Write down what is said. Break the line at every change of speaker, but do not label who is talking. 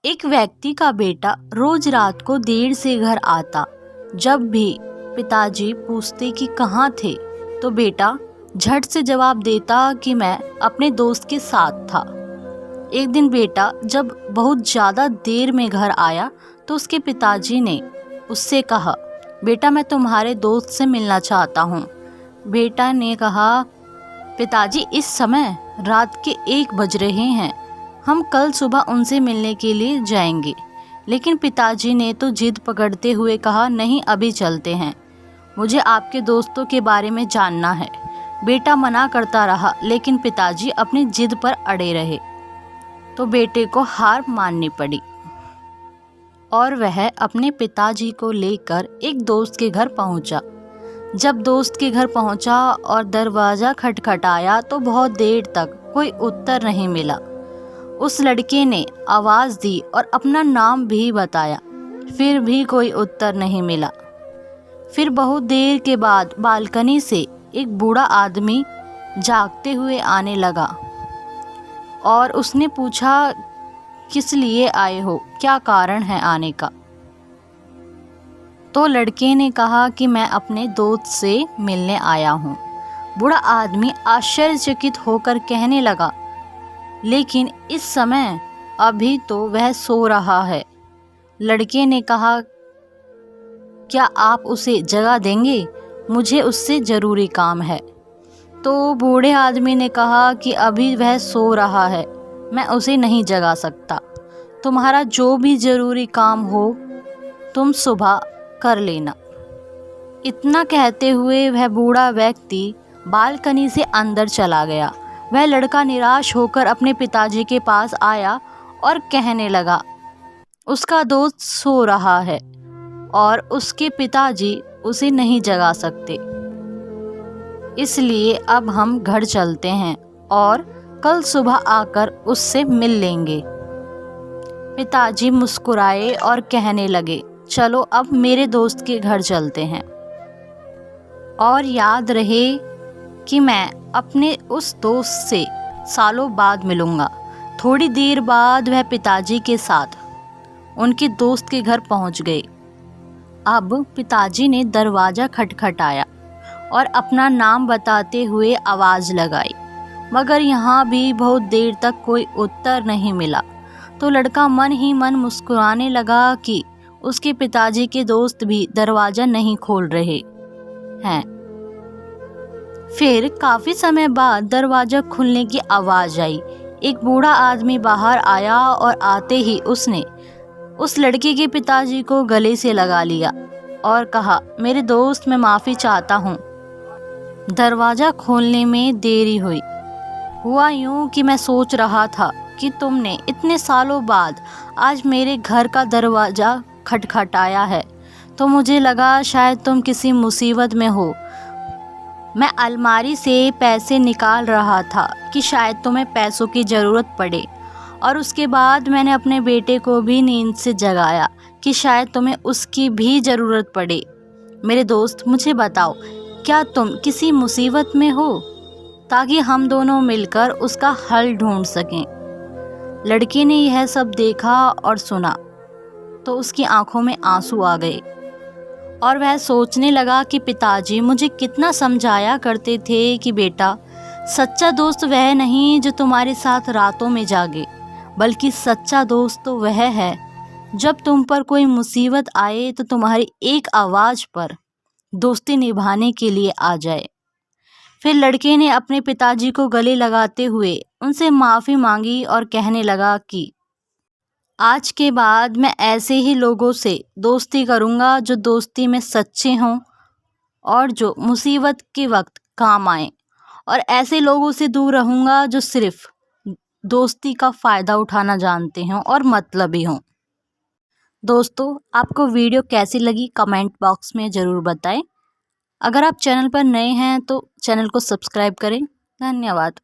एक व्यक्ति का बेटा रोज रात को देर से घर आता। जब भी पिताजी पूछते कि कहाँ थे, तो बेटा झट से जवाब देता कि मैं अपने दोस्त के साथ था। एक दिन बेटा जब बहुत ज़्यादा देर में घर आया तो उसके पिताजी ने उससे कहा, बेटा मैं तुम्हारे दोस्त से मिलना चाहता हूँ। बेटा ने कहा, पिताजी इस समय रात के 1 बज रहे हैं, हम कल सुबह उनसे मिलने के लिए जाएंगे। लेकिन पिताजी ने तो जिद पकड़ते हुए कहा, नहीं अभी चलते हैं, मुझे आपके दोस्तों के बारे में जानना है। बेटा मना करता रहा लेकिन पिताजी अपनी जिद पर अड़े रहे, तो बेटे को हार माननी पड़ी और वह अपने पिताजी को लेकर एक दोस्त के घर पहुंचा। जब दोस्त के घर पहुंचा और दरवाज़ा खटखटाया तो बहुत देर तक कोई उत्तर नहीं मिला। उस लड़के ने आवाज़ दी और अपना नाम भी बताया, फिर भी कोई उत्तर नहीं मिला। फिर बहुत देर के बाद बालकनी से एक बूढ़ा आदमी जागते हुए आने लगा और उसने पूछा, किस लिए आए हो, क्या कारण है आने का? तो लड़के ने कहा कि मैं अपने दोस्त से मिलने आया हूँ। बूढ़ा आदमी आश्चर्यचकित होकर कहने लगा, लेकिन इस समय अभी तो वह सो रहा है। लड़के ने कहा, क्या आप उसे जगा देंगे, मुझे उससे ज़रूरी काम है। तो बूढ़े आदमी ने कहा कि अभी वह सो रहा है, मैं उसे नहीं जगा सकता, तुम्हारा जो भी ज़रूरी काम हो तुम सुबह कर लेना। इतना कहते हुए वह बूढ़ा व्यक्ति बालकनी से अंदर चला गया। वह लड़का निराश होकर अपने पिताजी के पास आया और कहने लगा, उसका दोस्त सो रहा है और उसके पिताजी उसे नहीं जगा सकते, इसलिए अब हम घर चलते हैं और कल सुबह आकर उससे मिल लेंगे। पिताजी मुस्कुराए और कहने लगे, चलो अब मेरे दोस्त के घर चलते हैं, और याद रहे कि मैं अपने उस दोस्त से सालों बाद मिलूँगा। थोड़ी देर बाद वह पिताजी के साथ उनके दोस्त के घर पहुंच गए। अब पिताजी ने दरवाज़ा खटखटाया और अपना नाम बताते हुए आवाज़ लगाई, मगर यहाँ भी बहुत देर तक कोई उत्तर नहीं मिला। तो लड़का मन ही मन मुस्कुराने लगा कि उसके पिताजी के दोस्त भी दरवाज़ा नहीं खोल रहे हैं। फिर काफ़ी समय बाद दरवाज़ा खुलने की आवाज़ आई। एक बूढ़ा आदमी बाहर आया और आते ही उसने उस लड़के के पिताजी को गले से लगा लिया और कहा, मेरे दोस्त मैं माफ़ी चाहता हूँ, दरवाज़ा खोलने में देरी हुई। हुआ यूँ कि मैं सोच रहा था कि तुमने इतने सालों बाद आज मेरे घर का दरवाज़ा खटखटाया है, तो मुझे लगा शायद तुम किसी मुसीबत में हो। मैं अलमारी से पैसे निकाल रहा था कि शायद तुम्हें पैसों की ज़रूरत पड़े, और उसके बाद मैंने अपने बेटे को भी नींद से जगाया कि शायद तुम्हें उसकी भी ज़रूरत पड़े। मेरे दोस्त मुझे बताओ, क्या तुम किसी मुसीबत में हो, ताकि हम दोनों मिलकर उसका हल ढूंढ सकें। लड़के ने यह सब देखा और सुना तो उसकी आंखों में आंसू आ गए और वह सोचने लगा कि पिताजी मुझे कितना समझाया करते थे कि बेटा, सच्चा दोस्त वह नहीं जो तुम्हारे साथ रातों में जागे, बल्कि सच्चा दोस्त तो वह है जब तुम पर कोई मुसीबत आए तो तुम्हारी एक आवाज़ पर दोस्ती निभाने के लिए आ जाए। फिर लड़के ने अपने पिताजी को गले लगाते हुए उनसे माफ़ी मांगी और कहने लगा कि आज के बाद मैं ऐसे ही लोगों से दोस्ती करूँगा जो दोस्ती में सच्चे हों और जो मुसीबत के वक्त काम आएं, और ऐसे लोगों से दूर रहूँगा जो सिर्फ दोस्ती का फ़ायदा उठाना जानते हों और मतलबी हों। दोस्तों, आपको वीडियो कैसी लगी कमेंट बॉक्स में ज़रूर बताएं। अगर आप चैनल पर नए हैं तो चैनल को सब्सक्राइब करें। धन्यवाद।